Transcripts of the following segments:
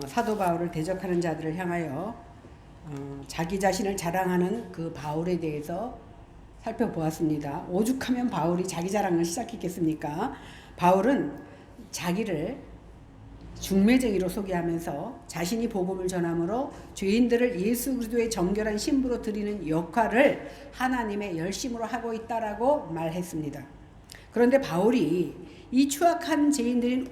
사도 바울을 대적하는 자들을 향하여 자기 자신을 자랑하는 그 바울에 대해서 살펴보았습니다. 오죽하면 바울이 자기 자랑을 시작했겠습니까? 바울은 자기를 중매쟁이로 소개하면서 자신이 복음을 전함으로 죄인들을 예수 그리스도의 정결한 신부로 드리는 역할을 하나님의 열심으로 하고 있다라고 말했습니다. 그런데 바울이 이 추악한 죄인들인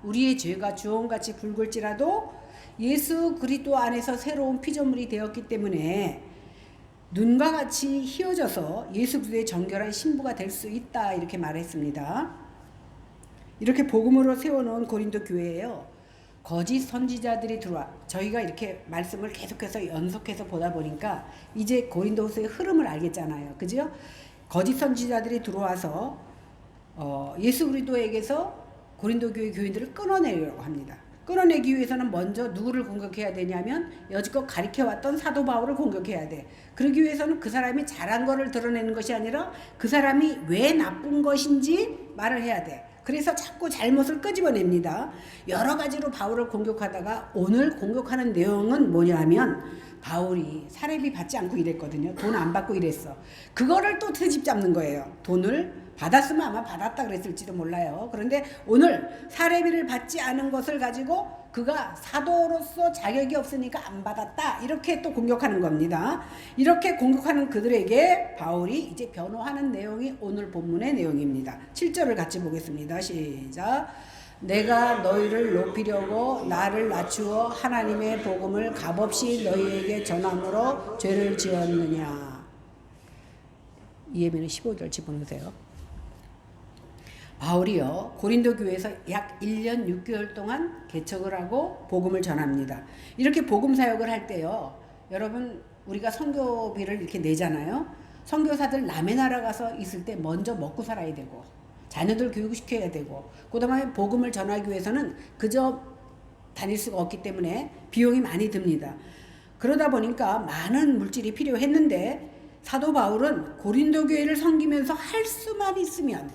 우리의 죄가 주홍같이 붉을지라도 예수 그리스도 안에서 새로운 피조물이 되었기 때문에 눈과 같이 희어져서 예수 그리스도의 정결한 신부가 될 수 있다 이렇게 말했습니다. 이렇게 복음으로 세워놓은 고린도 교회에요. 거짓 선지자들이 들어와 저희가 이렇게 말씀을 계속해서 연속해서 보다 보니까 이제 고린도서의 흐름을 알겠잖아요. 그죠? 거짓 선지자들이 들어와서 예수 그리스도에게서 고린도 교회 교인들을 끊어내려고 합니다. 끊어내기 위해서는 먼저 누구를 공격해야 되냐면 여지껏 가리켜왔던 사도 바울을 공격해야 돼. 그러기 위해서는 그 사람이 잘한 거를 드러내는 것이 아니라 그 사람이 왜 나쁜 것인지 말을 해야 돼. 그래서 자꾸 잘못을 끄집어냅니다. 여러 가지로 바울을 공격하다가 오늘 공격하는 내용은 뭐냐면 바울이 사례비 받지 않고 이랬거든요. 돈 안 받고 이랬어. 그거를 또 트집 잡는 거예요. 돈을 받았으면 아마 받았다 그랬을지도 몰라요. 그런데 오늘 사례비를 받지 않은 것을 가지고 그가 사도로서 자격이 없으니까 안 받았다 이렇게 또 공격하는 겁니다. 이렇게 공격하는 그들에게 바울이 이제 변호하는 내용이 오늘 본문의 내용입니다. 7절을 같이 보겠습니다. 시작. 내가 너희를 높이려고 나를 낮추어 하나님의 복음을 값없이 너희에게 전함으로 죄를 지었느냐. 이해면은 15절 집어넣으세요. 바울이요 고린도 교회에서 약 1년 6개월 동안 개척을 하고 복음을 전합니다. 이렇게 복음 사역을 할 때요, 여러분 우리가 선교비를 이렇게 내잖아요. 선교사들 남의 나라 가서 있을 때 먼저 먹고 살아야 되고 자녀들 교육시켜야 되고 그다음에 복음을 전하기 위해서는 그저 다닐 수가 없기 때문에 비용이 많이 듭니다. 그러다 보니까 많은 물질이 필요했는데 사도 바울은 고린도 교회를 섬기면서 할 수만 있으면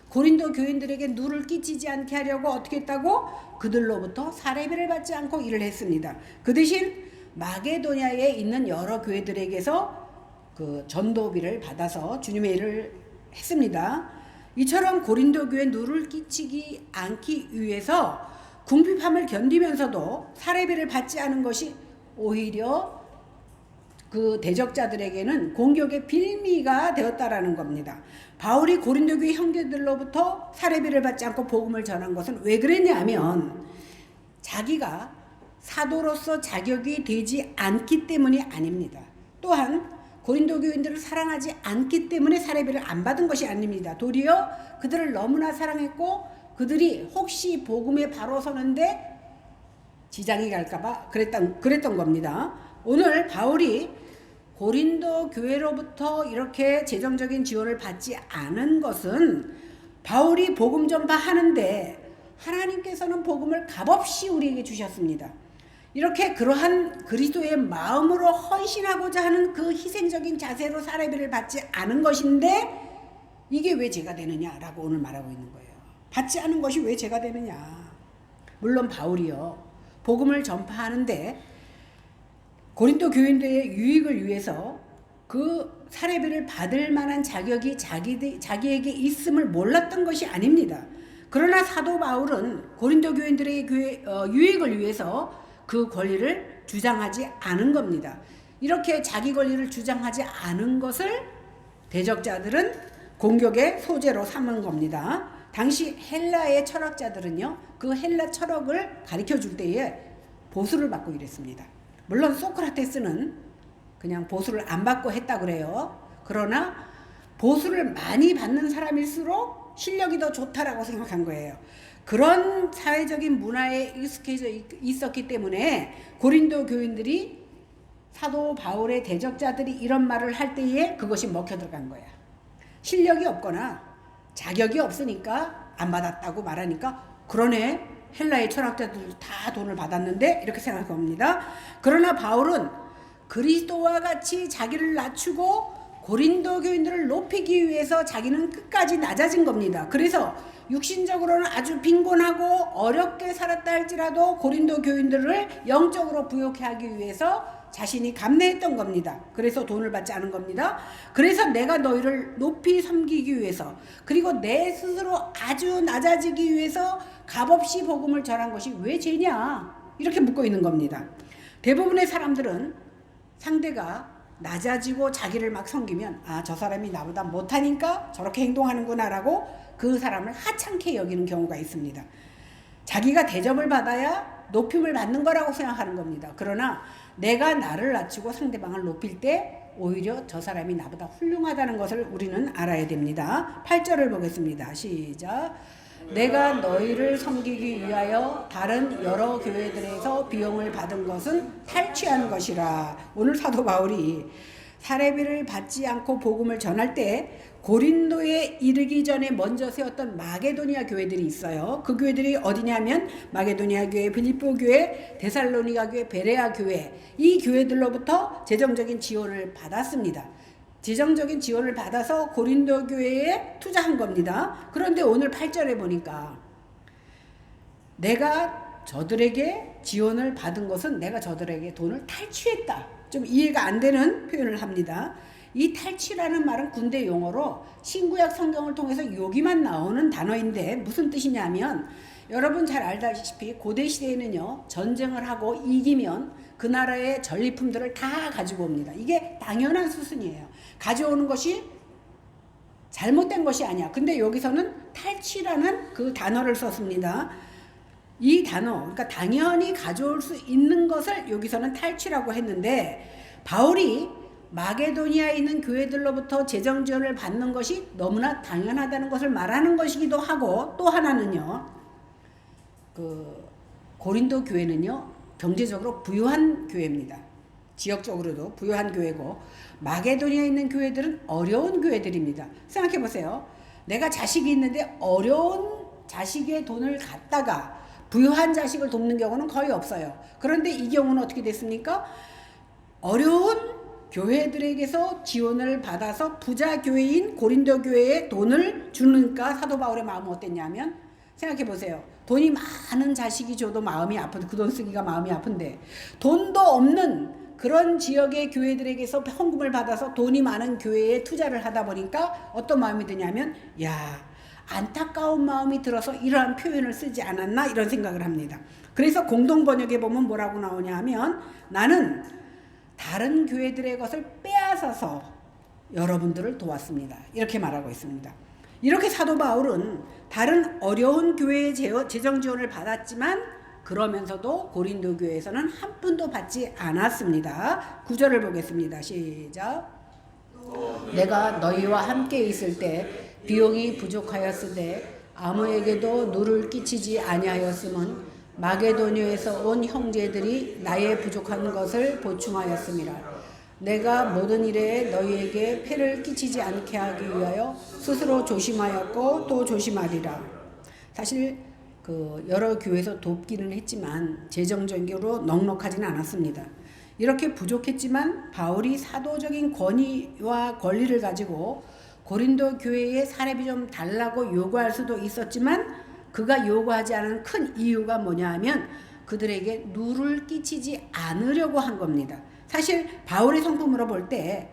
고린도 교인들에게 누를 끼치지 않게 하려고 어떻게 했다고? 그들로부터 사례비를 받지 않고 일을 했습니다. 그 대신 마게도냐에 있는 여러 교회들에게서 그 전도비를 받아서 주님의 일을 했습니다. 이처럼 고린도 교회 누를 끼치지 않기 위해서 궁핍함을 견디면서도 사례비를 받지 않은 것이 오히려 그 대적자들에게는 공격의 빌미가 되었다라는 겁니다. 바울이 고린도 교회 형제들로부터 사례비를 받지 않고 복음을 전한 것은 왜 그랬냐면 자기가 사도로서 자격이 되지 않기 때문이 아닙니다. 또한 고린도 교인들을 사랑하지 않기 때문에 사례비를 안 받은 것이 아닙니다. 도리어 그들을 너무나 사랑했고 그들이 혹시 복음에 바로 서는데 지장이 갈까봐 그랬던 겁니다. 오늘 바울이 고린도 교회로부터 이렇게 재정적인 지원을 받지 않은 것은 바울이 복음 전파하는데 하나님께서는 복음을 값없이 우리에게 주셨습니다. 이렇게 그러한 그리스도의 마음으로 헌신하고자 하는 그 희생적인 자세로 사례비를 받지 않은 것인데 이게 왜 죄가 되느냐라고 오늘 말하고 있는 거예요. 받지 않은 것이 왜 죄가 되느냐. 물론 바울이요 복음을 전파하는데 고린도 교인들의 유익을 위해서 그 사례비를 받을 만한 자격이 자기에게 있음을 몰랐던 것이 아닙니다. 그러나 사도 바울은 고린도 교인들의 유익을 위해서 그 권리를 주장하지 않은 겁니다. 이렇게 자기 권리를 주장하지 않은 것을 대적자들은 공격의 소재로 삼은 겁니다. 당시 헬라의 철학자들은요, 그 헬라 철학을 가르쳐 줄 때에 보수를 받고 이랬습니다. 물론 소크라테스는 그냥 보수를 안 받고 했다 그래요. 그러나 보수를 많이 받는 사람일수록 실력이 더 좋다라고 생각한 거예요. 그런 사회적인 문화에 익숙해져 있었기 때문에 고린도 교인들이 사도 바울의 대적자들이 이런 말을 할 때에 그것이 먹혀 들어간 거야. 실력이 없거나 자격이 없으니까 안 받았다고 말하니까 그러네. 헬라의 철학자들 다 돈을 받았는데 이렇게 생각합니다. 그러나 바울은 그리스도와 같이 자기를 낮추고 고린도 교인들을 높이기 위해서 자기는 끝까지 낮아진 겁니다. 그래서 육신적으로는 아주 빈곤하고 어렵게 살았다 할지라도 고린도 교인들을 영적으로 부욕해 하기 위해서 자신이 감내했던 겁니다. 그래서 돈을 받지 않은 겁니다. 그래서 내가 너희를 높이 섬기기 위해서, 그리고 내 스스로 아주 낮아지기 위해서 값없이 복음을 전한 것이 왜 죄냐? 이렇게 묻고 있는 겁니다. 대부분의 사람들은 상대가 낮아지고 자기를 막 섬기면 저 사람이 나보다 못하니까 저렇게 행동하는구나 라고 그 사람을 하찮게 여기는 경우가 있습니다. 자기가 대접을 받아야 높임을 받는 거라고 생각하는 겁니다. 그러나 내가 나를 낮추고 상대방을 높일 때 오히려 저 사람이 나보다 훌륭하다는 것을 우리는 알아야 됩니다. 8절을 보겠습니다. 시작. 내가 너희를 섬기기 위하여 다른 여러 교회들에서 비용을 받은 것은 탈취한 것이라. 오늘 사도 바울이 사례비를 받지 않고 복음을 전할 때 고린도에 이르기 전에 먼저 세웠던 마게도니아 교회들이 있어요. 그 교회들이 어디냐면 마게도니아 교회, 빌립보 교회, 데살로니가 교회, 베레아 교회, 이 교회들로부터 재정적인 지원을 받았습니다. 재정적인 지원을 받아서 고린도 교회에 투자한 겁니다. 그런데 오늘 8절에 보니까 내가 저들에게 지원을 받은 것은 내가 저들에게 돈을 탈취했다. 좀 이해가 안 되는 표현을 합니다. 이 탈취라는 말은 군대 용어로 신구약 성경을 통해서 여기만 나오는 단어인데 무슨 뜻이냐면, 여러분 잘 알다시피 고대 시대에는요, 전쟁을 하고 이기면 그 나라의 전리품들을 다 가지고 옵니다. 이게 당연한 수순이에요. 가져오는 것이 잘못된 것이 아니야. 근데 여기서는 탈취라는 그 단어를 썼습니다. 이 단어, 그러니까 당연히 가져올 수 있는 것을 여기서는 탈취라고 했는데, 바울이 마게도니아에 있는 교회들로부터 재정 지원을 받는 것이 너무나 당연하다는 것을 말하는 것이기도 하고, 또 하나는요, 고린도 교회는요, 경제적으로 부유한 교회입니다. 지역적으로도 부유한 교회고, 마게도니아에 있는 교회들은 어려운 교회들입니다. 생각해 보세요. 내가 자식이 있는데 어려운 자식의 돈을 갖다가 부유한 자식을 돕는 경우는 거의 없어요. 그런데 이 경우는 어떻게 됐습니까? 어려운 교회들에게서 지원을 받아서 부자 교회인 고린도 교회에 돈을 주니까 사도 바울의 마음은 어땠냐면, 생각해 보세요. 돈이 많은 자식이 줘도 마음이 아픈데, 그 돈 쓰기가 마음이 아픈데, 돈도 없는 그런 지역의 교회들에게서 헌금을 받아서 돈이 많은 교회에 투자를 하다 보니까 어떤 마음이 드냐면, 안타까운 마음이 들어서 이러한 표현을 쓰지 않았나, 이런 생각을 합니다. 그래서 공동 번역에 보면 뭐라고 나오냐 하면, 나는 다른 교회들의 것을 빼앗아서 여러분들을 도왔습니다. 이렇게 말하고 있습니다. 이렇게 사도 바울은 다른 어려운 교회의 재정 지원을 받았지만, 그러면서도 고린도 교회에서는 한 푼도 받지 않았습니다. 9절을 보겠습니다. 시작. 내가 너희와 함께 있을 때 비용이 부족하였으되 아무에게도 누를 끼치지 아니하였음은 마게도니아에서 온 형제들이 나의 부족한 것을 보충하였음이라. 내가 모든 일에 너희에게 폐를 끼치지 않게 하기 위하여 스스로 조심하였고 또 조심하리라. 사실 여러 교회에서 돕기는 했지만 재정적으로 넉넉하지는 않았습니다. 이렇게 부족했지만 바울이 사도적인 권위와 권리를 가지고 고린도 교회에 사례비 좀 달라고 요구할 수도 있었지만, 그가 요구하지 않은 큰 이유가 뭐냐 하면 그들에게 누를 끼치지 않으려고 한 겁니다. 사실 바울의 성품으로 볼 때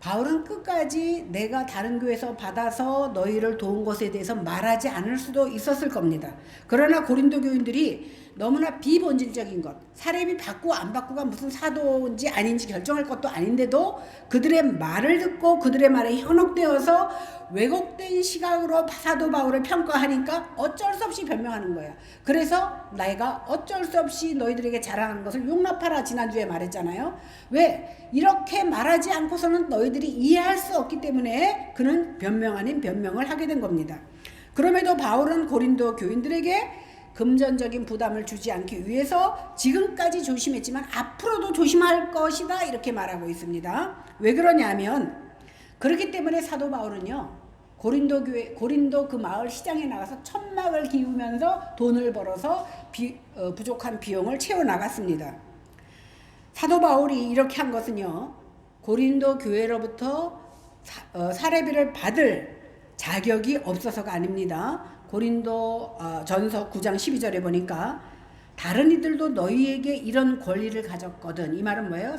바울은 끝까지 내가 다른 교회에서 받아서 너희를 도운 것에 대해서 말하지 않을 수도 있었을 겁니다. 그러나 고린도 교인들이 너무나 비본질적인 것, 사례비 받고 안 받고가 무슨 사도인지 아닌지 결정할 것도 아닌데도 그들의 말을 듣고 그들의 말에 현혹되어서 왜곡된 시각으로 사도 바울을 평가하니까 어쩔 수 없이 변명하는 거야. 그래서 내가 어쩔 수 없이 너희들에게 자랑하는 것을 용납하라, 지난주에 말했잖아요. 왜? 이렇게 말하지 않고서는 너희들이 이해할 수 없기 때문에 그는 변명 아닌 변명을 하게 된 겁니다. 그럼에도 바울은 고린도 교인들에게 금전적인 부담을 주지 않기 위해서 지금까지 조심했지만 앞으로도 조심할 것이다, 이렇게 말하고 있습니다. 왜 그러냐면, 그렇기 때문에 사도 바울은요, 고린도 그 마을 시장에 나가서 천막을 기우면서 돈을 벌어서 부족한 비용을 채워나갔습니다. 사도 바울이 이렇게 한 것은요, 고린도 교회로부터 사례비를 받을 자격이 없어서가 아닙니다. 고린도 전서 9장 12절에 보니까 다른 이들도 너희에게 이런 권리를 가졌거든. 이 말은 뭐예요?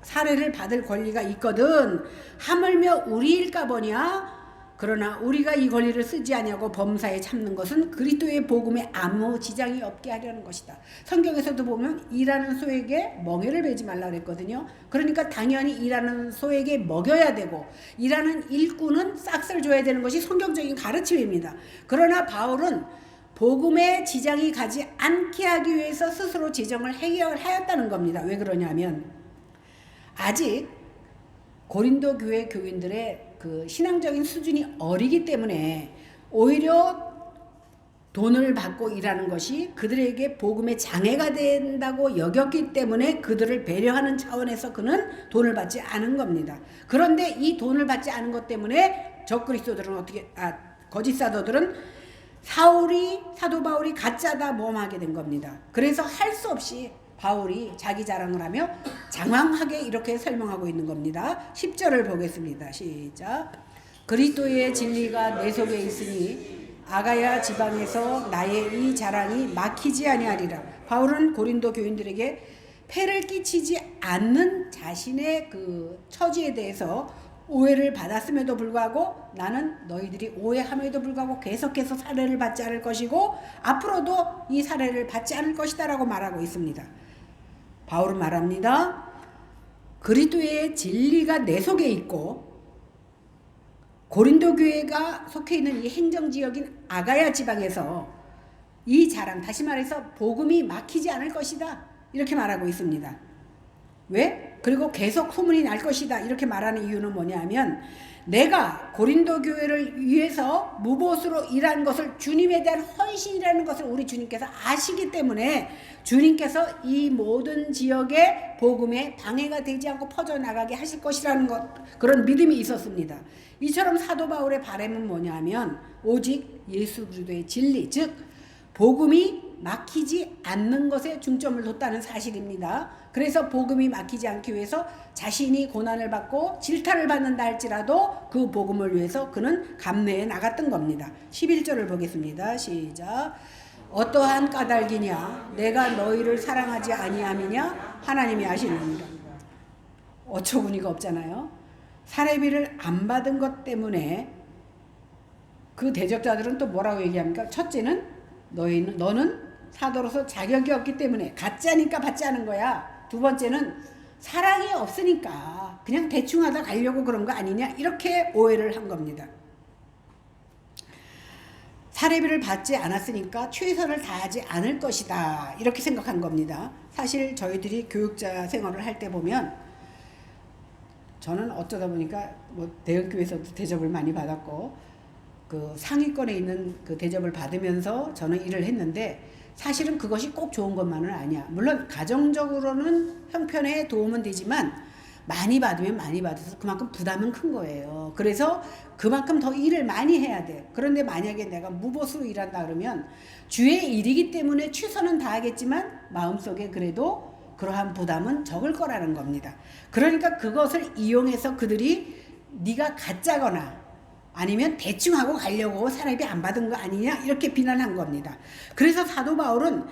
사례를 받을 권리가 있거든. 하물며 우리일까 보냐? 그러나 우리가 이 권리를 쓰지 아니하고 범사에 참는 것은 그리스도의 복음에 아무 지장이 없게 하려는 것이다. 성경에서도 보면 일하는 소에게 멍에를 베지 말라 그랬거든요. 그러니까 당연히 일하는 소에게 먹여야 되고 일하는 일꾼은 싹쓸 줘야 되는 것이 성경적인 가르침입니다. 그러나 바울은 복음에 지장이 가지 않게 하기 위해서 스스로 지정을 해결하였다는 겁니다. 왜 그러냐면 아직 고린도 교회 교인들의 그 신앙적인 수준이 어리기 때문에 오히려 돈을 받고 일하는 것이 그들에게 복음의 장애가 된다고 여겼기 때문에 그들을 배려하는 차원에서 그는 돈을 받지 않은 겁니다. 그런데 이 돈을 받지 않은 것 때문에 적그리스도들은 거짓 사도들은 사도 바울이 가짜다 모험하게 된 겁니다. 그래서 할 수 없이 바울이 자기 자랑을 하며 장황하게 이렇게 설명하고 있는 겁니다. 10절을 보겠습니다. 시작. 그리스도의 진리가 내 속에 있으니 아가야 지방에서 나의 이 자랑이 막히지 아니하리라. 바울은 고린도 교인들에게 폐를 끼치지 않는 자신의 그 처지에 대해서 오해를 받았음에도 불구하고 나는 너희들이 오해함에도 불구하고 계속해서 사례를 받지 않을 것이고 앞으로도 이 사례를 받지 않을 것이다 라고 말하고 있습니다. 바울은 말합니다. 그리스도의 진리가 내 속에 있고 고린도 교회가 속해 있는 이 행정지역인 아가야 지방에서 이 자랑, 다시 말해서 복음이 막히지 않을 것이다 이렇게 말하고 있습니다. 왜? 그리고 계속 소문이 날 것이다 이렇게 말하는 이유는 뭐냐면 내가 고린도 교회를 위해서 무보수로 일한 것을 주님에 대한 헌신이라는 것을 우리 주님께서 아시기 때문에 주님께서 이 모든 지역에 복음에 방해가 되지 않고 퍼져나가게 하실 것이라는 것, 그런 믿음이 있었습니다. 이처럼 사도 바울의 바람은 뭐냐면 오직 예수 그리스도의 진리, 즉 복음이 막히지 않는 것에 중점을 뒀다는 사실입니다. 그래서 복음이 막히지 않기 위해서 자신이 고난을 받고 질타를 받는다 할지라도 그 복음을 위해서 그는 감내해 나갔던 겁니다. 11절을 보겠습니다. 시작. 어떠한 까닭이냐 내가 너희를 사랑하지 아니함이냐 하나님이 아시느니라. 어처구니가 없잖아요. 사례비를 안 받은 것 때문에 그 대적자들은 또 뭐라고 얘기합니까? 첫째는 너는 사도로서 자격이 없기 때문에 가짜니까 받지 않은 거야. 두 번째는 사랑이 없으니까 그냥 대충 하다 가려고 그런 거 아니냐 이렇게 오해를 한 겁니다. 사례비를 받지 않았으니까 최선을 다하지 않을 것이다 이렇게 생각한 겁니다. 사실 저희들이 교육자 생활을 할 때 보면 저는 어쩌다 보니까 뭐 대형교회에서도 대접을 많이 받았고 그 상위권에 있는 그 대접을 받으면서 저는 일을 했는데 사실은 그것이 꼭 좋은 것만은 아니야. 물론 가정적으로는 형편에 도움은 되지만 많이 받으면 많이 받아서 그만큼 부담은 큰 거예요. 그래서 그만큼 더 일을 많이 해야 돼. 그런데 만약에 내가 무보수로 일한다 그러면 주의 일이기 때문에 최선은 다하겠지만 마음속에 그래도 그러한 부담은 적을 거라는 겁니다. 그러니까 그것을 이용해서 그들이 네가 가짜거나 아니면 대충 하고 가려고 사례비 안 받은 거 아니냐 이렇게 비난한 겁니다. 그래서 사도 바울은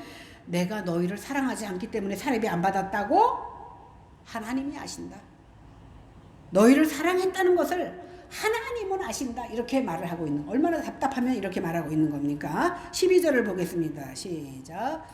내가 너희를 사랑하지 않기 때문에 사례비 안 받았다고 하나님이 아신다. 너희를 사랑했다는 것을 하나님은 아신다. 이렇게 말을 하고 있는, 얼마나 답답하면 이렇게 말하고 있는 겁니까? 12절을 보겠습니다. 시작.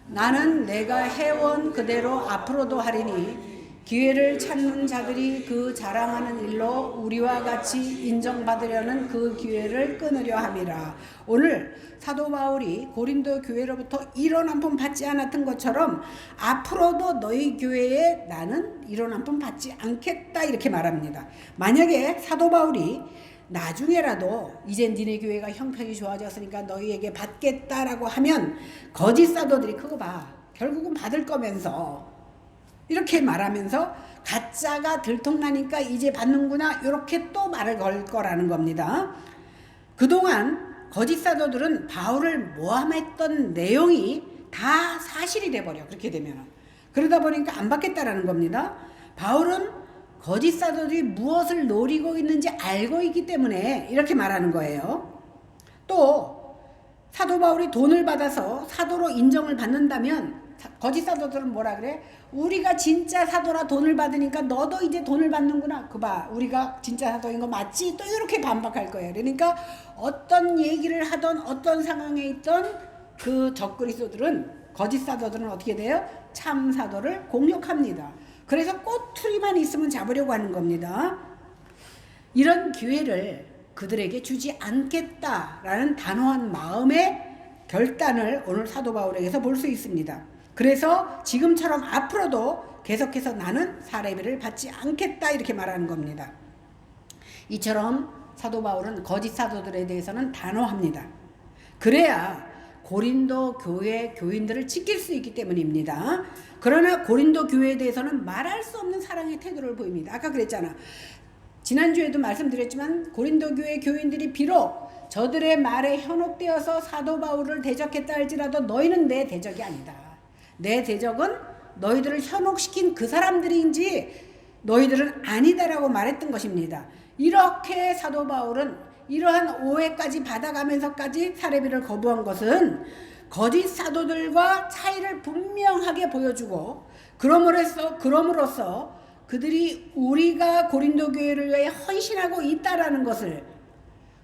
나는 내가 해온 그대로 앞으로도 하리니 기회를 찾는 자들이 그 자랑하는 일로 우리와 같이 인정받으려는 그 기회를 끊으려 함이라. 오늘 사도 바울이 고린도 교회로부터 이런 한 푼 받지 않았던 것처럼 앞으로도 너희 교회에 나는 이런 한 푼 받지 않겠다 이렇게 말합니다. 만약에 사도 바울이 나중에라도 이제 니네 교회가 형편이 좋아졌으니까 너희에게 받겠다라고 하면 거짓 사도들이 그거 봐 결국은 받을 거면서 이렇게 말하면서 가짜가 들통나니까 이제 받는구나 이렇게 또 말을 걸 거라는 겁니다. 그동안 거짓 사도들은 바울을 모함했던 내용이 다 사실이 돼버려. 그렇게 되면 그러다 보니까 안 받겠다라는 겁니다. 바울은 거짓 사도들이 무엇을 노리고 있는지 알고 있기 때문에 이렇게 말하는 거예요. 또 사도 바울이 돈을 받아서 사도로 인정을 받는다면 거짓 사도들은 뭐라 그래? 우리가 진짜 사도라 돈을 받으니까 너도 이제 돈을 받는구나. 그봐, 우리가 진짜 사도인 거 맞지? 또 이렇게 반박할 거예요. 그러니까 어떤 얘기를 하던 어떤 상황에 있던 그 적그리스도들은, 거짓 사도들은 어떻게 돼요? 참 사도를 공격합니다. 그래서 꼬투리만 있으면 잡으려고 하는 겁니다. 이런 기회를 그들에게 주지 않겠다라는 단호한 마음의 결단을 오늘 사도 바울에게서 볼 수 있습니다. 그래서 지금처럼 앞으로도 계속해서 나는 사례비를 받지 않겠다 이렇게 말하는 겁니다. 이처럼 사도 바울은 거짓 사도들에 대해서는 단호합니다. 그래야 고린도 교회 교인들을 지킬 수 있기 때문입니다. 그러나 고린도 교회에 대해서는 말할 수 없는 사랑의 태도를 보입니다. 아까 그랬잖아. 지난주에도 말씀드렸지만 고린도 교회 교인들이 비록 저들의 말에 현혹되어서 사도 바울을 대적했다 할지라도 너희는 내 대적이 아니다. 내 대적은 너희들을 현혹시킨 그 사람들인지 너희들은 아니다라고 말했던 것입니다. 이렇게 사도 바울은 이러한 오해까지 받아가면서까지 사례비를 거부한 것은 거짓 사도들과 차이를 분명하게 보여주고 그럼으로써 그들이 우리가 고린도 교회를 위해 헌신하고 있다라는 것을,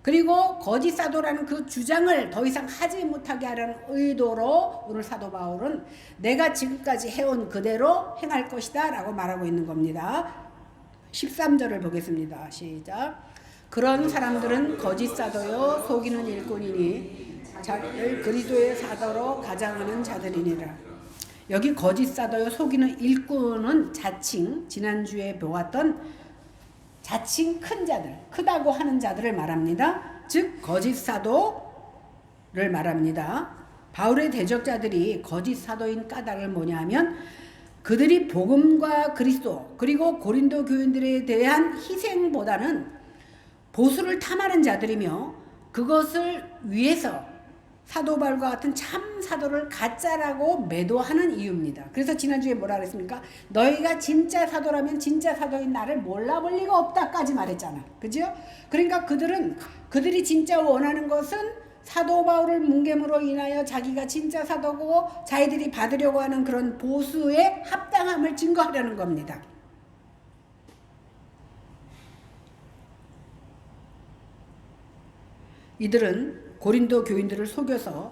그리고 거짓 사도라는 그 주장을 더 이상 하지 못하게 하려는 의도로 오늘 사도 바울은 내가 지금까지 해온 그대로 행할 것이다 라고 말하고 있는 겁니다. 13절을 보겠습니다. 시작. 그런 사람들은 거짓 사도요 속이는 일꾼이니 자기를 그리스도의 사도로 가장하는 자들이니라. 여기 거짓 사도요 속이는 일꾼은 자칭, 지난주에 보았던 자칭 큰 자들, 크다고 하는 자들을 말합니다. 즉 거짓 사도를 말합니다. 바울의 대적자들이 거짓 사도인 까닭을 뭐냐 하면 그들이 복음과 그리스도 그리고 고린도 교인들에 대한 희생보다는 보수를 탐하는 자들이며 그것을 위해서 사도 바울과 같은 참 사도를 가짜라고 매도하는 이유입니다. 그래서 지난주에 뭐라 그랬습니까? 너희가 진짜 사도라면 진짜 사도인 나를 몰라볼 리가 없다까지 말했잖아. 그죠? 그러니까 그들이 진짜 원하는 것은 사도 바울을 뭉갰으로 인하여 자기가 진짜 사도고 자기들이 받으려고 하는 그런 보수의 합당함을 증거하려는 겁니다. 이들은 고린도 교인들을 속여서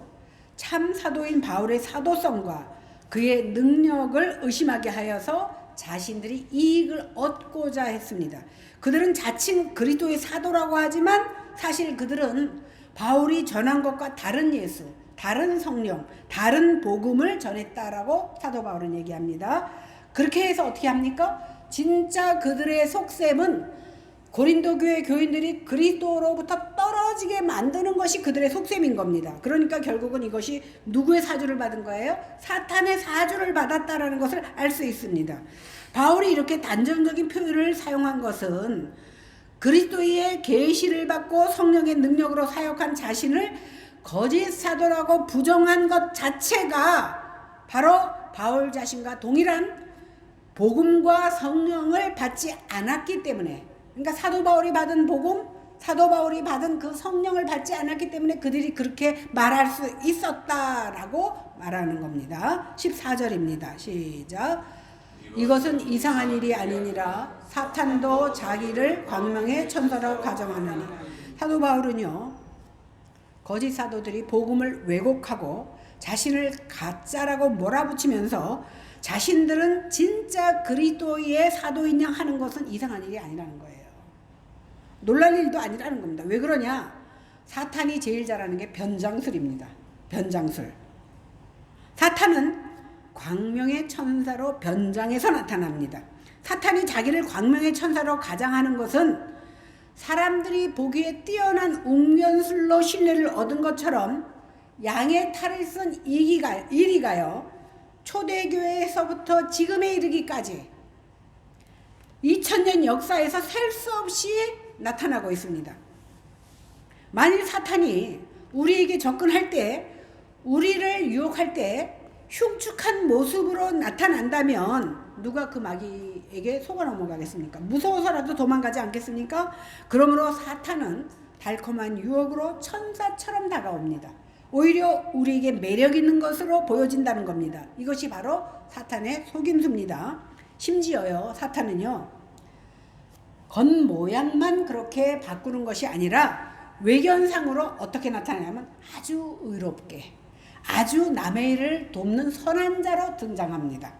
참 사도인 바울의 사도성과 그의 능력을 의심하게 하여서 자신들이 이익을 얻고자 했습니다. 그들은 자칭 그리스도의 사도라고 하지만 사실 그들은 바울이 전한 것과 다른 예수, 다른 성령, 다른 복음을 전했다라고 사도 바울은 얘기합니다. 그렇게 해서 어떻게 합니까? 진짜 그들의 속셈은 고린도 교회 교인들이 그리스도로부터 떨어지게 만드는 것이 그들의 속셈인 겁니다. 그러니까 결국은 이것이 누구의 사주를 받은 거예요? 사탄의 사주를 받았다라는 것을 알 수 있습니다. 바울이 이렇게 단정적인 표현을 사용한 것은 그리스도의 계시를 받고 성령의 능력으로 사역한 자신을 거짓 사도라고 부정한 것 자체가 바로 바울 자신과 동일한 복음과 성령을 받지 않았기 때문에, 그러니까 사도 바울이 받은 복음, 사도 바울이 받은 그 성령을 받지 않았기 때문에 그들이 그렇게 말할 수 있었다라고 말하는 겁니다. 14절입니다. 시작. 이것은 이상한 일이 아니니라 사탄도 자기를 광명의 천사로 가정하느니. 사도 바울은요, 거짓 사도들이 복음을 왜곡하고 자신을 가짜라고 몰아붙이면서 자신들은 진짜 그리스도의 사도인 양 하는 것은 이상한 일이 아니라는 거예요. 놀랄 일도 아니라는 겁니다. 왜 그러냐? 사탄이 제일 잘하는 게 변장술입니다. 변장술. 사탄은 광명의 천사로 변장해서 나타납니다. 사탄이 자기를 광명의 천사로 가장하는 것은 사람들이 보기에 뛰어난 웅변술로 신뢰를 얻은 것처럼 양의 탈을 쓴 이리가요. 초대교회에서부터 지금에 이르기까지 2000년 역사에서 셀 수 없이 나타나고 있습니다. 만일 사탄이 우리에게 접근할 때, 우리를 유혹할 때 흉측한 모습으로 나타난다면 누가 그 마귀에게 속아 넘어가겠습니까? 무서워서라도 도망가지 않겠습니까? 그러므로 사탄은 달콤한 유혹으로 천사처럼 다가옵니다. 오히려 우리에게 매력 있는 것으로 보여진다는 겁니다. 이것이 바로 사탄의 속임수입니다. 심지어요, 사탄은요, 겉모양만 그렇게 바꾸는 것이 아니라 외견상으로 어떻게 나타나냐면 아주 의롭게, 아주 남의 일을 돕는 선한 자로 등장합니다.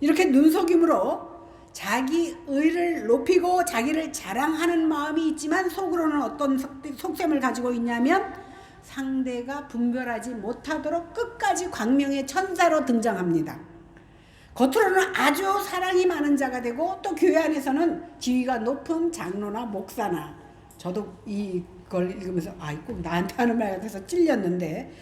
이렇게 눈속임으로 자기 의를 높이고 자기를 자랑하는 마음이 있지만 속으로는 어떤 속셈을 가지고 있냐면 상대가 분별하지 못하도록 끝까지 광명의 천사로 등장합니다. 겉으로는 아주 사랑이 많은 자가 되고 또 교회 안에서는 지위가 높은 장로나 목사나, 저도 이걸 읽으면서 꼭 나한테 하는 말 같아서 찔렸는데,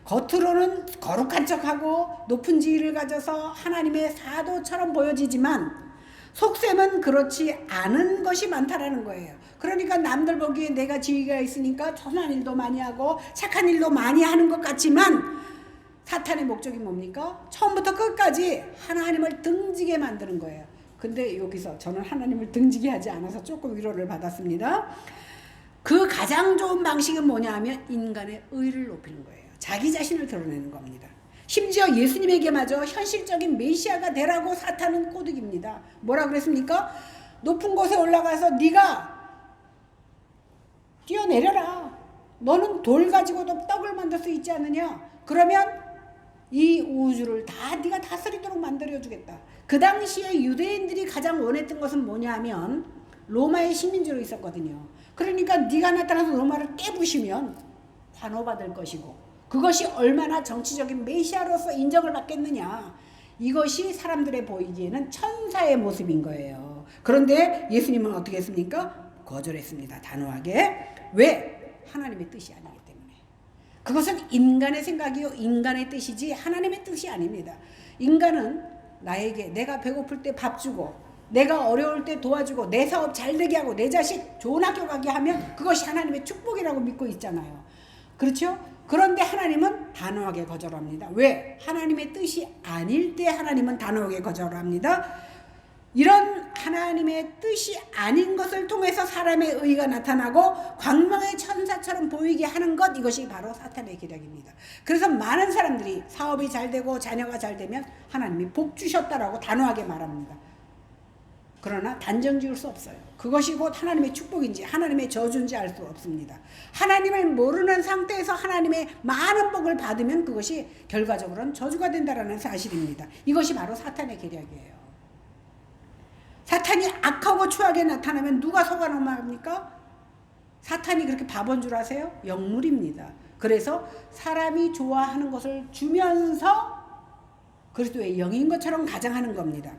겉으로는 거룩한 척하고 높은 지위를 가져서 하나님의 사도처럼 보여지지만 속셈은 그렇지 않은 것이 많다라는 거예요. 그러니까 남들 보기에 내가 지위가 있으니까 선한 일도 많이 하고 착한 일도 많이 하는 것 같지만 사탄의 목적이 뭡니까? 처음부터 끝까지 하나님을 등지게 만드는 거예요. 근데 여기서 저는 하나님을 등지게 하지 않아서 조금 위로를 받았습니다. 그 가장 좋은 방식은 뭐냐 하면 인간의 의를 높이는 거예요. 자기 자신을 드러내는 겁니다. 심지어 예수님에게마저 현실적인 메시아가 되라고 사탄은 꼬드깁니다. 뭐라 그랬습니까? 높은 곳에 올라가서 네가 뛰어내려라. 너는 돌 가지고도 떡을 만들 수 있지 않느냐? 그러면 이 우주를 다 네가 다스리도록 만들어주겠다. 그 당시에 유대인들이 가장 원했던 것은 뭐냐 하면 로마의 식민지로 있었거든요. 그러니까 네가 나타나서 로마를 깨부시면 환호받을 것이고 그것이 얼마나 정치적인 메시아로서 인정을 받겠느냐. 이것이 사람들의 보이기에는 천사의 모습인 거예요. 그런데 예수님은 어떻게 했습니까? 거절했습니다. 단호하게. 왜? 하나님의 뜻이 아니기 때문에. 그것은 인간의 생각이요, 인간의 뜻이지 하나님의 뜻이 아닙니다. 인간은 나에게 내가 배고플 때 밥 주고 내가 어려울 때 도와주고 내 사업 잘 되게 하고 내 자식 좋은 학교 가게 하면 그것이 하나님의 축복이라고 믿고 있잖아요. 그렇죠? 그런데 하나님은 단호하게 거절합니다. 왜? 하나님의 뜻이 아닐 때 하나님은 단호하게 거절합니다. 이런 하나님의 뜻이 아닌 것을 통해서 사람의 의가 나타나고 광명의 천사처럼 보이게 하는 것, 이것이 바로 사탄의 계략입니다. 그래서 많은 사람들이 사업이 잘 되고 자녀가 잘 되면 하나님이 복 주셨다라고 단호하게 말합니다. 그러나 단정 지을 수 없어요. 그것이 곧 하나님의 축복인지 하나님의 저주인지 알 수 없습니다. 하나님을 모르는 상태에서 하나님의 많은 복을 받으면 그것이 결과적으로는 저주가 된다는 사실입니다. 이것이 바로 사탄의 계략이에요. 사탄이 악하고 추하게 나타나면 누가 속아 넘어갑니까? 사탄이 그렇게 바본 줄 아세요? 영물입니다. 그래서 사람이 좋아하는 것을 주면서 그리스도의 영인 것처럼 가장하는 겁니다.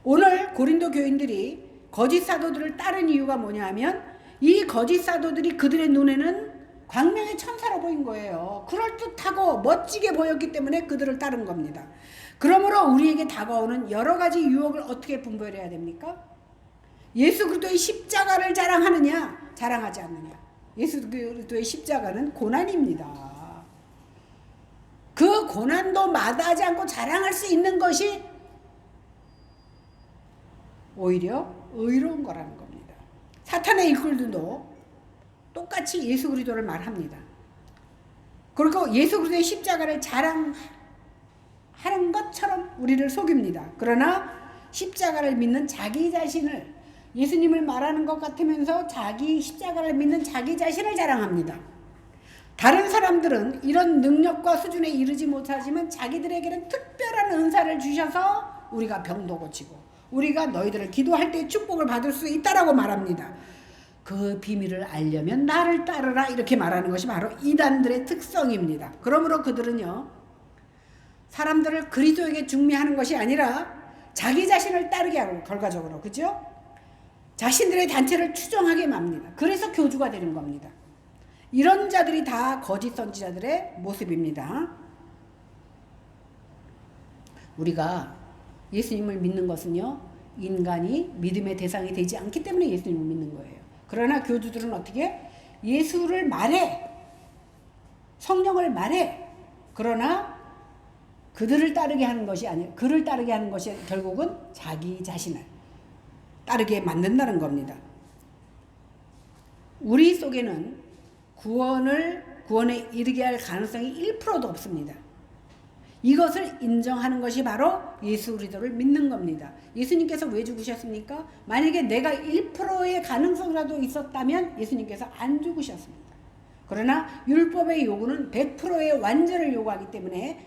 오늘 고린도 교인들이 거짓 사도들을 따른 이유가 뭐냐 하면 이 거짓 사도들이 그들의 눈에는 광명의 천사로 보인 거예요. 그럴듯하고 멋지게 보였기 때문에 그들을 따른 겁니다. 그러므로 우리에게 다가오는 여러 가지 유혹을 어떻게 분별해야 됩니까? 예수 그리스도의 십자가를 자랑하느냐, 자랑하지 않느냐. 예수 그리스도의 십자가는 고난입니다. 그 고난도 마다하지 않고 자랑할 수 있는 것이 오히려 의로운 거라는 겁니다. 사탄의 일꾼들도 똑같이 예수 그리스도를 말합니다. 그리고 예수 그리스도의 십자가를 자랑하는 것처럼 우리를 속입니다. 그러나 십자가를 믿는 자기 자신을, 예수님을 말하는 것 같으면서 자기 십자가를 믿는 자기 자신을 자랑합니다. 다른 사람들은 이런 능력과 수준에 이르지 못하지만 자기들에게는 특별한 은사를 주셔서 우리가 병도 고치고 우리가 너희들을 기도할 때 축복을 받을 수 있다라고 말합니다. 그 비밀을 알려면 나를 따르라, 이렇게 말하는 것이 바로 이단들의 특성입니다. 그러므로 그들은요, 사람들을 그리스도에게 중미하는 것이 아니라 자기 자신을 따르게 하고, 결과적으로, 그죠? 자신들의 단체를 추종하게 맙니다. 그래서 교주가 되는 겁니다. 이런 자들이 다 거짓 선지자들의 모습입니다. 우리가 예수님을 믿는 것은요, 인간이 믿음의 대상이 되지 않기 때문에 예수님을 믿는 거예요. 그러나 교주들은 어떻게? 예수를 말해, 성령을 말해. 그러나 그들을 따르게 하는 것이 아니에요. 그를 따르게 하는 것이 결국은 자기 자신을 따르게 만든다는 겁니다. 우리 속에는 구원을 구원에 이르게 할 가능성이 1%도 없습니다. 이것을 인정하는 것이 바로 예수 그리스도를 믿는 겁니다. 예수님께서 왜 죽으셨습니까? 만약에 내가 1%의 가능성이라도 있었다면 예수님께서 안 죽으셨습니다. 그러나 율법의 요구는 100%의 완전을 요구하기 때문에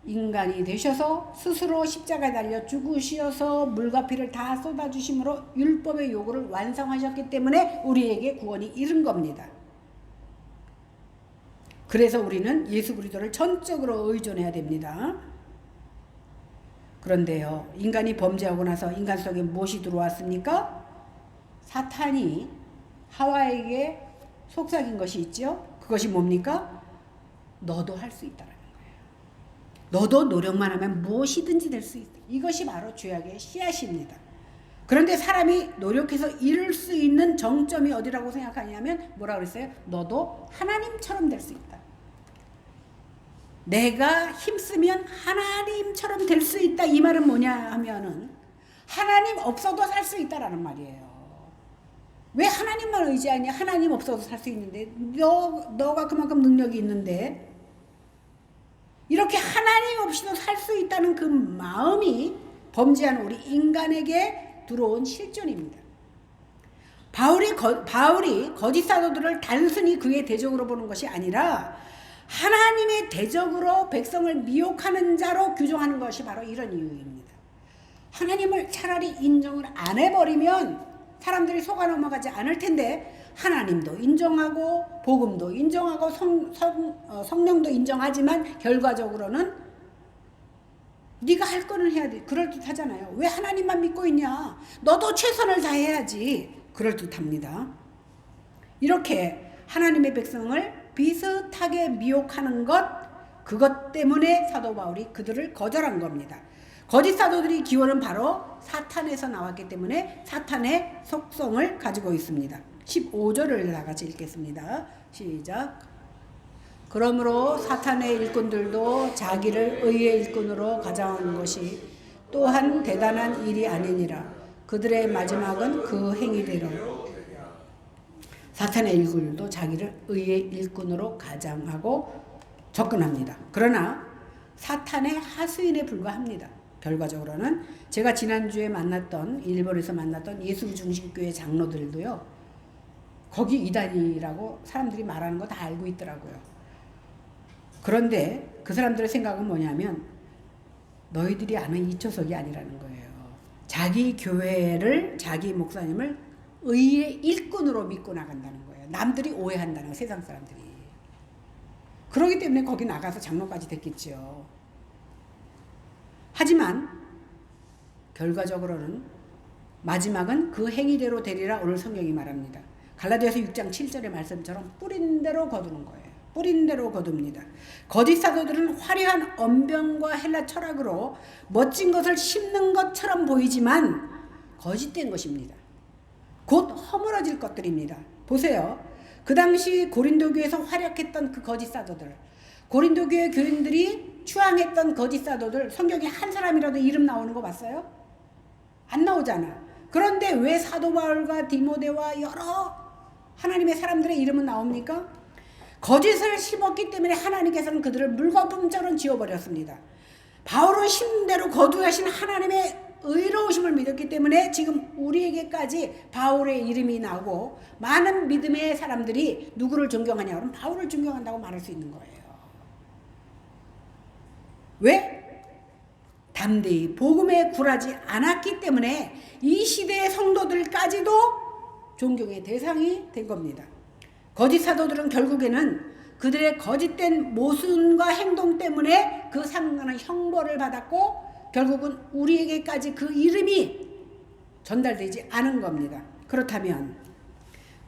인간이 되셔서 스스로 십자가에 달려 죽으셔서 물과 피를 다 쏟아주심으로 율법의 요구를 완성하셨기 때문에 우리에게 구원이 이른 겁니다. 그래서 우리는 예수 그리스도를 전적으로 의존해야 됩니다. 그런데요, 인간이 범죄하고 나서 인간 속에 무엇이 들어왔습니까? 사탄이 하와에게 속삭인 것이 있죠. 그것이 뭡니까? 너도 할 수 있다라는 거예요. 너도 노력만 하면 무엇이든지 될 수 있다. 이것이 바로 죄악의 씨앗입니다. 그런데 사람이 노력해서 이룰 수 있는 정점이 어디라고 생각하냐면 뭐라고 그랬어요? 너도 하나님처럼 될 수 있다. 내가 힘쓰면 하나님처럼 될 수 있다. 이 말은 뭐냐 하면은 하나님 없어도 살 수 있다라는 말이에요. 왜 하나님만 의지하냐? 하나님 없어도 살 수 있는데 너가 그만큼 능력이 있는데 이렇게 하나님 없이도 살 수 있다는 그 마음이 범죄한 우리 인간에게 들어온 실존입니다. 바울이 거짓 사도들을 단순히 그의 대적으로 보는 것이 아니라 하나님의 대적으로 백성을 미혹하는 자로 규정하는 것이 바로 이런 이유입니다. 하나님을 차라리 인정을 안 해버리면 사람들이 속아 넘어가지 않을 텐데 하나님도 인정하고 복음도 인정하고 성령도 인정하지만 결과적으로는 네가 할 거는 해야 돼. 그럴듯하잖아요. 왜 하나님만 믿고 있냐? 너도 최선을 다해야지. 그럴듯합니다. 이렇게 하나님의 백성을 비슷하게 미혹하는 그것 때문에 사도 바울이 그들을 거절한 겁니다. 거짓 사도들이 기원은 바로 사탄에서 나왔기 때문에 사탄의 속성을 가지고 있습니다. 15절을 다 같이 읽겠습니다. 시작. 그러므로 사탄의 일꾼들도 자기를 의의 일꾼으로 가장하는 것이 또한 대단한 일이 아니니라. 그들의 마지막은 그 행위대로. 사탄의 일꾼들도 자기를 의의 일꾼으로 가장하고 접근합니다. 그러나 사탄의 하수인에 불과합니다. 결과적으로는 제가 지난주에 일본에서 만났던 예수 중심교회 장로들도요. 거기 이단이라고 사람들이 말하는 거 다 알고 있더라고요. 그런데 그 사람들의 생각은 뭐냐면 너희들이 아는 이초석이 아니라는 거예요. 자기 교회를 자기 목사님을 의의 일꾼으로 믿고 나간다는 거예요. 남들이 오해한다는 거예요. 세상 사람들이. 그렇기 때문에 거기 나가서 장로까지 됐겠죠. 하지만 결과적으로는 마지막은 그 행위대로 되리라 오늘 성경이 말합니다. 갈라디아서 6장 7절의 말씀처럼 뿌린 대로 거두는 거예요. 뿌린 대로 거둡니다. 거짓 사도들은 화려한 언변과 헬라 철학으로 멋진 것을 심는 것처럼 보이지만 거짓된 것입니다. 곧 허물어질 것들입니다. 보세요. 그 당시 고린도 교회에서 활약했던 그 거짓 사도들, 고린도 교회 교인들이 추앙했던 거짓 사도들, 성경에 한 사람이라도 이름 나오는 거 봤어요? 안 나오잖아. 그런데 왜 사도 바울과 디모데와 여러 하나님의 사람들의 이름은 나옵니까? 거짓을 심었기 때문에 하나님께서는 그들을 물거품처럼 지워버렸습니다. 바울은 심은 대로 거두하신 하나님의 의로우심을 믿었기 때문에 지금 우리에게까지 바울의 이름이 나오고 많은 믿음의 사람들이 누구를 존경하냐 그러면 바울을 존경한다고 말할 수 있는 거예요. 왜? 담대히 복음에 굴하지 않았기 때문에 이 시대의 성도들까지도 존경의 대상이 된 겁니다. 거짓 사도들은 결국에는 그들의 거짓된 모순과 행동 때문에 그 상당한 형벌을 받았고 결국은 우리에게까지 그 이름이 전달되지 않은 겁니다. 그렇다면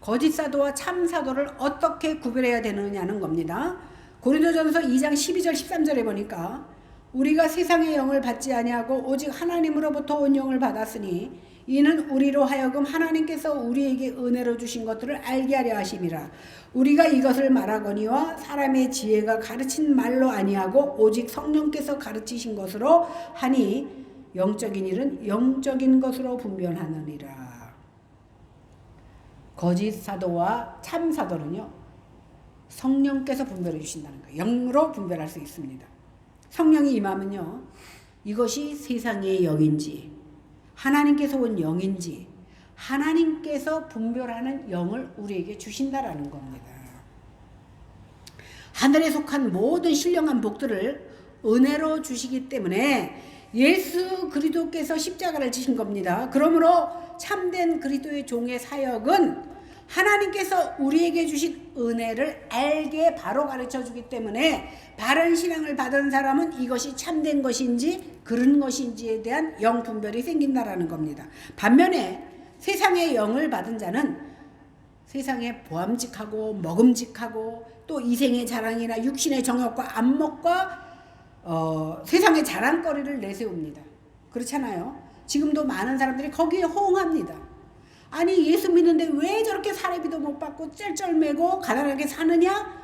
거짓 사도와 참 사도를 어떻게 구별해야 되느냐는 겁니다. 고린도전서 2장 12절 13절에 보니까 우리가 세상의 영을 받지 아니하고 오직 하나님으로부터 온 영을 받았으니 이는 우리로 하여금 하나님께서 우리에게 은혜로 주신 것들을 알게 하려 하심이라. 우리가 이것을 말하거니와 사람의 지혜가 가르친 말로 아니하고 오직 성령께서 가르치신 것으로 하니 영적인 일은 영적인 것으로 분별하느니라. 거짓 사도와 참 사도는요, 성령께서 분별해 주신다는 거예요. 영으로 분별할 수 있습니다. 성령이 임하면요, 이것이 세상의 영인지 하나님께서 온 영인지 하나님께서 분별하는 영을 우리에게 주신다라는 겁니다. 하늘에 속한 모든 신령한 복들을 은혜로 주시기 때문에 예수 그리스도께서 십자가를 지신 겁니다. 그러므로 참된 그리스도의 종의 사역은 하나님께서 우리에게 주신 은혜를 알게 바로 가르쳐 주기 때문에 바른 신앙을 받은 사람은 이것이 참된 것인지 그런 것인지에 대한 영 분별이 생긴다라는 겁니다. 반면에 세상의 영을 받은 자는 세상에 보암직하고 먹음직하고 또 이생의 자랑이나 육신의 정욕과 안목과 세상의 자랑거리를 내세웁니다. 그렇잖아요. 지금도 많은 사람들이 거기에 호응합니다. 아니 예수 믿는데 왜 저렇게 사례비도 못 받고 쩔쩔매고 가난하게 사느냐?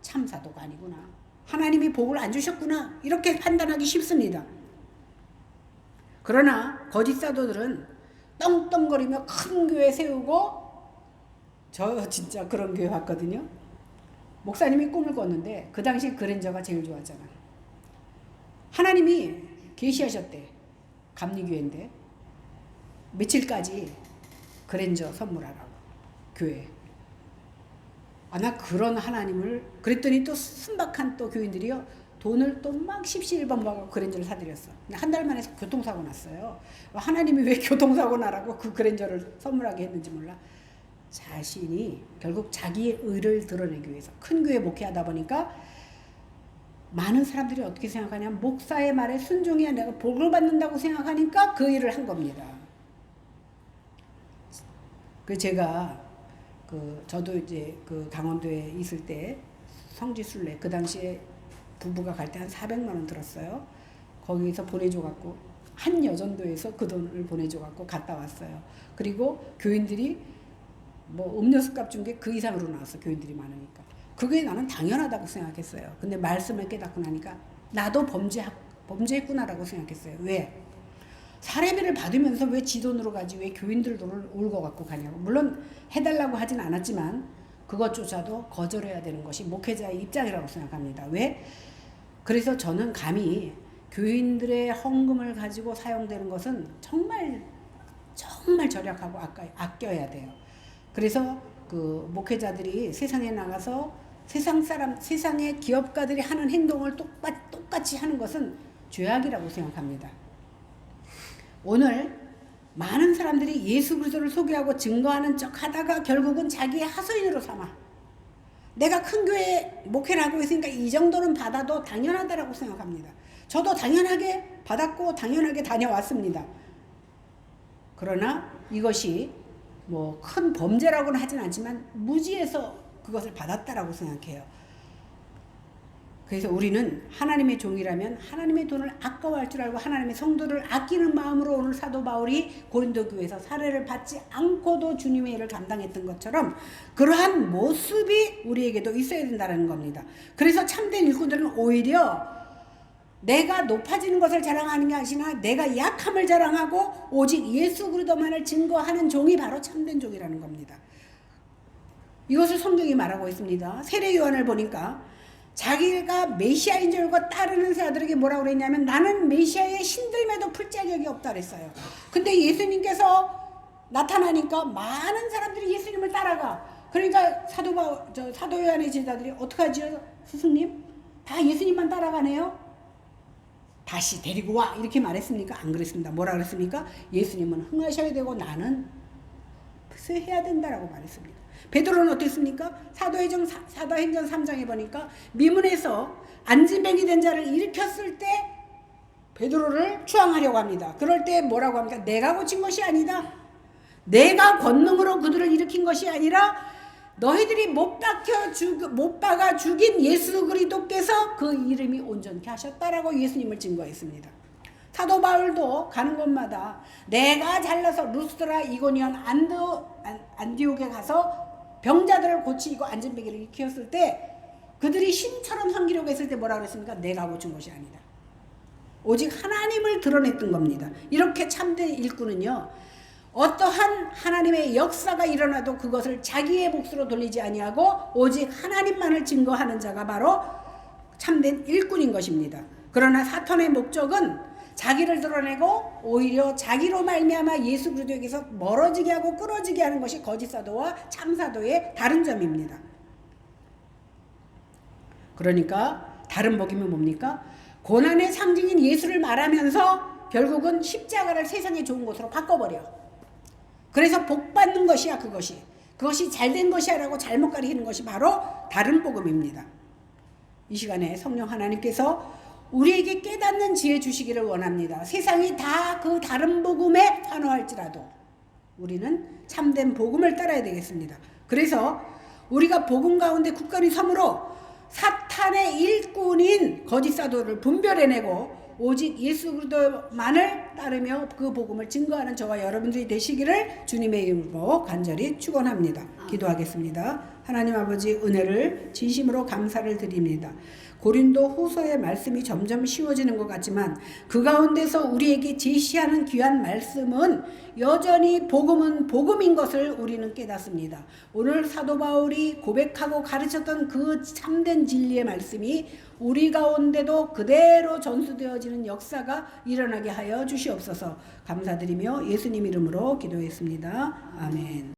참사도가 아니구나. 하나님이 복을 안 주셨구나. 이렇게 판단하기 쉽습니다. 그러나 거짓 사도들은 떵떵거리며 큰 교회 세우고, 저 진짜 그런 교회 봤거든요. 목사님이 꿈을 꿨는데 그 당시 그랜저가 제일 좋았잖아. 하나님이 계시하셨대. 감리교회인데 며칠까지 그랜저 선물하라고 교회. 나 그런 하나님을 그랬더니 또 순박한 또 교인들이요 돈을 또 막 십시일반 모아서 그랜저를 사드렸어. 한 달 만에 교통사고 났어요. 하나님이 왜 교통사고 나라고 그 그랜저를 선물하게 했는지 몰라. 자신이 결국 자기의 의를 드러내기 위해서 큰 교회 목회하다 보니까 많은 사람들이 어떻게 생각하냐면 목사의 말에 순종해야 내가 복을 받는다고 생각하니까 그 일을 한 겁니다. 그 제가 저도 이제 그 강원도에 있을 때 성지순례 그 당시에 부부가 갈 때 한 400만 원 들었어요. 거기서 보내줘갖고 한 여전도에서 그 돈을 보내줘갖고 갔다 왔어요. 그리고 교인들이 뭐 음료수 값 준 게 그 이상으로 나왔어. 교인들이 많으니까. 그게 나는 당연하다고 생각했어요. 근데 말씀을 깨닫고 나니까 나도 범죄했구나라고 생각했어요. 왜? 사례비를 받으면서 왜 지 돈으로 가지 왜 교인들 돈을 울고 갖고 가냐고. 물론 해달라고 하진 않았지만 그것조차도 거절해야 되는 것이 목회자의 입장이라고 생각합니다. 왜? 그래서 저는 감히 교인들의 헌금을 가지고 사용되는 것은 정말 절약하고 아껴야 돼요. 그래서 그 목회자들이 세상에 나가서 세상의 기업가들이 하는 행동을 똑같이 하는 것은 죄악이라고 생각합니다. 오늘 많은 사람들이 예수 그리스도를 소개하고 증거하는 척 하다가 결국은 자기의 하소연으로 삼아. 내가 큰 교회 목회를 하고 있으니까 이 정도는 받아도 당연하다라고 생각합니다. 저도 당연하게 받았고 당연하게 다녀왔습니다. 그러나 이것이 뭐 큰 범죄라고는 하진 않지만 무지해서 그것을 받았다라고 생각해요. 그래서 우리는 하나님의 종이라면 하나님의 돈을 아까워할 줄 알고 하나님의 성도를 아끼는 마음으로 오늘 사도 바울이 고린도 교회에서 사례를 받지 않고도 주님의 일을 감당했던 것처럼 그러한 모습이 우리에게도 있어야 된다는 겁니다. 그래서 참된 일꾼들은 오히려 내가 높아지는 것을 자랑하는 게 아니라 내가 약함을 자랑하고 오직 예수 그리스도만을 증거하는 종이 바로 참된 종이라는 겁니다. 이것을 성경이 말하고 있습니다. 세례 요한을 보니까 자기가 메시아인 줄 알고 따르는 자들에게 뭐라고 그랬냐면 나는 메시아의 신들매도 풀 자격이 없다 그랬어요. 근데 예수님께서 나타나니까 많은 사람들이 예수님을 따라가. 그러니까 사도 요한의 제자들이 어떡하지요? 스승님? 다 예수님만 따라가네요. 다시 데리고 와 이렇게 말했습니까? 안 그랬습니다. 뭐라 그랬습니까? 예수님은 흥하셔야 되고 나는 쇠해야 된다라고 말했습니다. 베드로는 어땠습니까? 사도행전 3장에 보니까 미문에서 안진뱅이 된 자를 일으켰을 때 베드로를 추앙하려고 합니다. 그럴 때 뭐라고 합니까? 내가 고친 것이 아니다. 내가 권능으로 그들을 일으킨 것이 아니라 너희들이 못 박아 죽인 예수 그리스도께서 그 이름이 온전케 하셨다라고 예수님을 증거했습니다. 사도 바울도 가는 곳마다 내가 잘나서 루스드라, 이고니온, 안디옥에 가서 병자들을 고치고 안진뱅이를 일으켰을 때 그들이 신처럼 섬기려고 했을 때 뭐라고 그랬습니까? 내가 고친 것이 아니다. 오직 하나님을 드러냈던 겁니다. 이렇게 참된 일꾼은요 어떠한 하나님의 역사가 일어나도 그것을 자기의 몫으로 돌리지 아니하고 오직 하나님만을 증거하는 자가 바로 참된 일꾼인 것입니다. 그러나 사탄의 목적은 자기를 드러내고 오히려 자기로 말미암아 예수 그리스도에게서 멀어지게 하고 끊어지게 하는 것이 거짓 사도와 참 사도의 다른 점입니다. 그러니까 다른 복음은 뭡니까? 고난의 상징인 예수를 말하면서 결국은 십자가를 세상의 좋은 것으로 바꿔버려. 그래서 복 받는 것이야. 그것이 잘된 것이야 라고 잘못 가리키는 것이 바로 다른 복음입니다. 이 시간에 성령 하나님께서 우리에게 깨닫는 지혜 주시기를 원합니다. 세상이 다 그 다른 복음에 환호할지라도 우리는 참된 복음을 따라야 되겠습니다. 그래서 우리가 복음 가운데 굳건히 섬으로 사탄의 일꾼인 거짓 사도를 분별해내고 오직 예수 그리스도만을 따르며 그 복음을 증거하는 저와 여러분들이 되시기를 주님의 이름으로 간절히 축원합니다. 기도하겠습니다. 하나님 아버지, 은혜를 진심으로 감사를 드립니다. 고린도 후서의 말씀이 점점 쉬워지는 것 같지만 그 가운데서 우리에게 제시하는 귀한 말씀은 여전히 복음은 복음인 것을 우리는 깨닫습니다. 오늘 사도 바울이 고백하고 가르쳤던 그 참된 진리의 말씀이 우리 가운데도 그대로 전수되어지는 역사가 일어나게 하여 주시옵소서. 감사드리며 예수님 이름으로 기도했습니다. 아멘.